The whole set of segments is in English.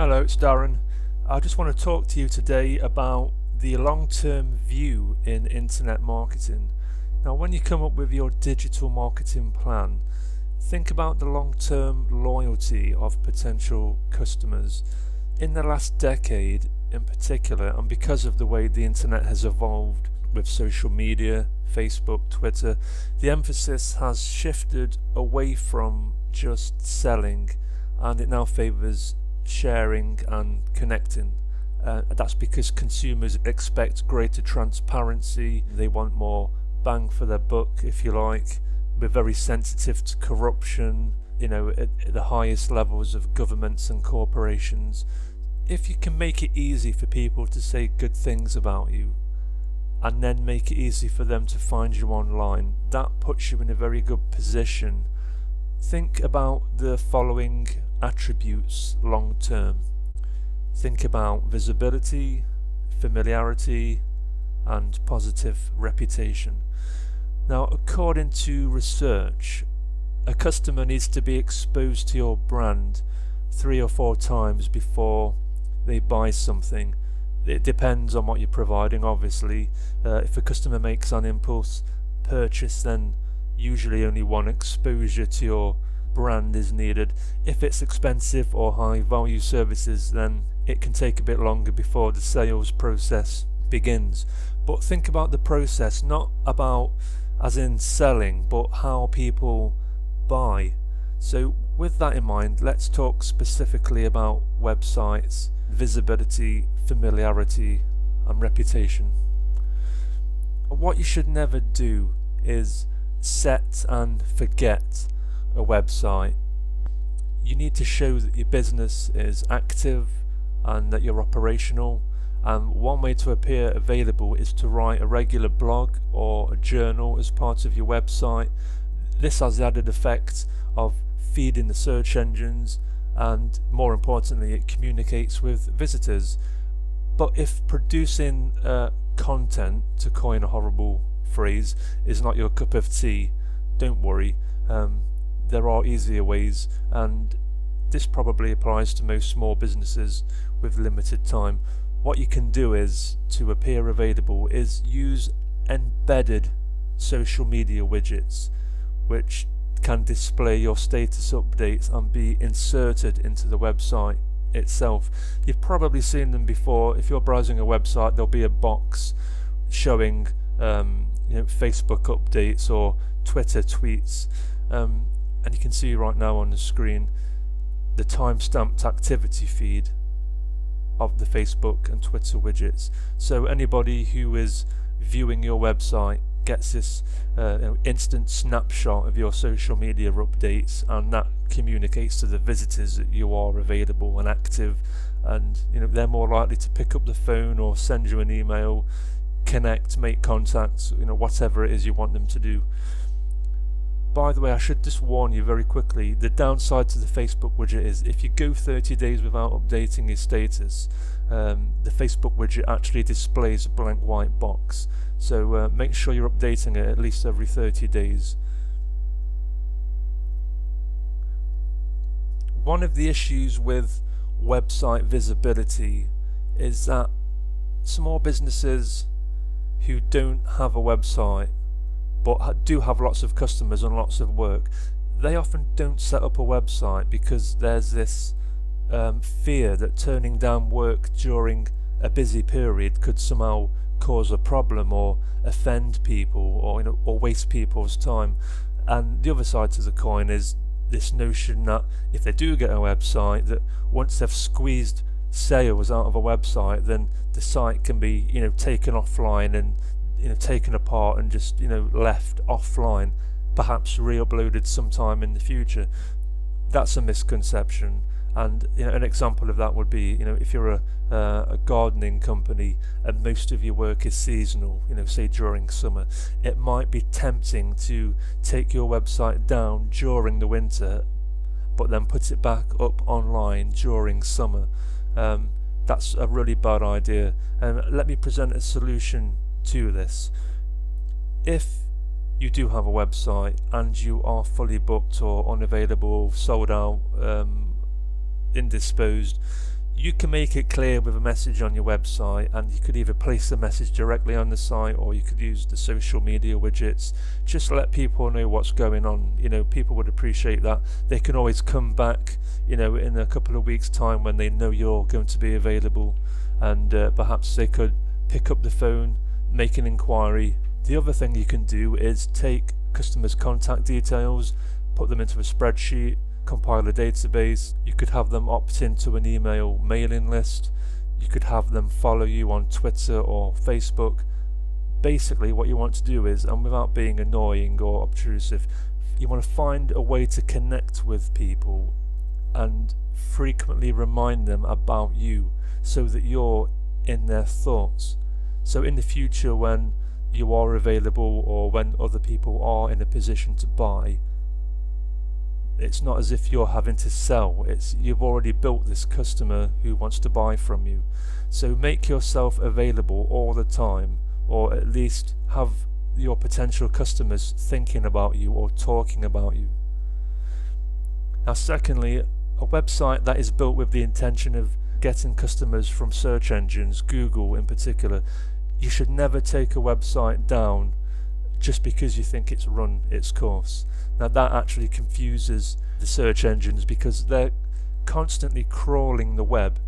Hello, it's Darren. I just want to talk to you today about the long-term view in internet marketing. Now, when you come up with your digital marketing plan, think about the long-term loyalty of potential customers. In the last decade in particular, and because of the way the internet has evolved with social media, Facebook, Twitter, the emphasis has shifted away from just selling, and it now favors sharing and connecting. That's because consumers expect greater transparency, they want more bang for their buck, if you like. We're very sensitive to corruption, at the highest levels of governments and corporations. If you can make it easy for people to say good things about you, and then make it easy for them to find you online, that puts you in a very good position. Think about the following attributes long term. Think about visibility, familiarity, and positive reputation. Now, according to research, a customer needs to be exposed to your brand 3 or 4 times before they buy something. It depends on what you're providing, obviously. If a customer makes an impulse purchase, then usually only one exposure to your brand is needed. If it's expensive or high value services, then it can take a bit longer before the sales process begins. But think about the process, not about as in selling, but how people buy. So with that in mind, let's talk specifically about websites, visibility, familiarity, and reputation. What you should never do is set and forget a website. You need to show that your business is active and that you're operational, and one way to appear available is to write a regular blog or a journal as part of your website. This has the added effect of feeding the search engines, and more importantly, it communicates with visitors. But if producing content, to coin a horrible phrase, is not your cup of tea, don't worry. There are easier ways, and this probably applies to most small businesses with limited time. What you can do is, to appear available, is use embedded social media widgets, which can display your status updates and be inserted into the website itself. You've probably seen them before. If you're browsing a website, there'll be a box showing Facebook updates or Twitter tweets. And you can see right now on the screen the time-stamped activity feed of the Facebook and Twitter widgets. So anybody who is viewing your website gets this instant snapshot of your social media updates, and that communicates to the visitors that you are available and active, and they're more likely to pick up the phone or send you an email, connect, make contacts, whatever it is you want them to do. By the way, I should just warn you very quickly, the downside to the Facebook widget is if you go 30 days without updating your status, the Facebook widget actually displays a blank white box. So make sure you're updating it at least every 30 days. One of the issues with website visibility is that small businesses who don't have a website but do have lots of customers and lots of work, they often don't set up a website because there's this fear that turning down work during a busy period could somehow cause a problem or offend people, or waste people's time. And the other side to the coin is this notion that if they do get a website, that once they've squeezed sales out of a website, then the site can be taken offline and taken apart and just left offline, perhaps re-uploaded sometime in the future. That's a misconception, and an example of that would be if you're a gardening company and most of your work is seasonal, say during summer, it might be tempting to take your website down during the winter but then put it back up online during summer. That's a really bad idea, and let me present a solution to this. If you do have a website and you are fully booked or unavailable, sold out, indisposed, You can make it clear with a message on your website, and you could either place the message directly on the site, or you could use the social media widgets. Just let people know what's going on. People would appreciate that. They can always come back, in a couple of weeks' time when they know you're going to be available, and perhaps they could pick up the phone, make an inquiry. The other thing you can do is take customers' contact details, put them into a spreadsheet, compile a database. You could have them opt into an email mailing list. You could have them follow you on Twitter or Facebook. Basically what you want to do is, and without being annoying or obtrusive, you want to find a way to connect with people and frequently remind them about you so that you're in their thoughts. So in the future, when you are available or when other people are in a position to buy, it's not as if you're having to sell. You've already built this customer who wants to buy from you. So make yourself available all the time, or at least have your potential customers thinking about you or talking about you. Now secondly, a website that is built with the intention of getting customers from search engines, Google in particular. You should never take a website down just because you think it's run its course. Now that actually confuses the search engines, because they're constantly crawling the web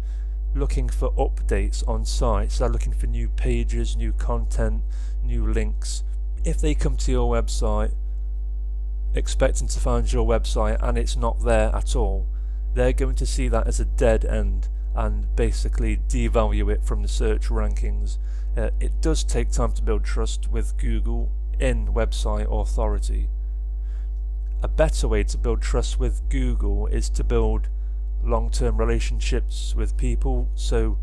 looking for updates on sites. They're looking for new pages, new content, new links. If they come to your website expecting to find your website and it's not there at all, they're going to see that as a dead end and basically devalue it from the search rankings. It does take time to build trust with Google in website authority. A better way to build trust with Google is to build long-term relationships with people. So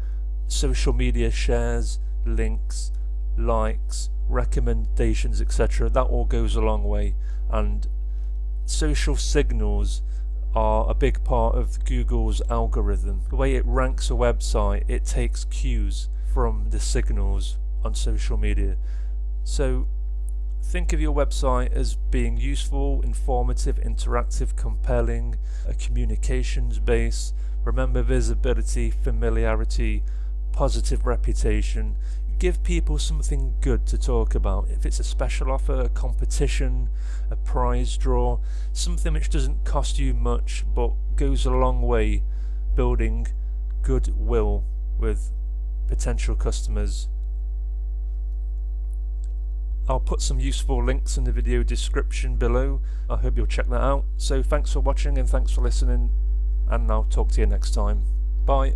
social media shares, links, likes, recommendations, etc. That all goes a long way, and social signals are a big part of Google's algorithm. The way it ranks a website, it takes cues from the signals on social media. So think of your website as being useful, informative, interactive, compelling, a communications base. Remember visibility, familiarity, positive reputation. Give people something good to talk about. If it's a special offer, a competition, a prize draw, something which doesn't cost you much but goes a long way building goodwill with potential customers. I'll put some useful links in the video description below. I hope you'll check that out. So thanks for watching and thanks for listening, and I'll talk to you next time. Bye.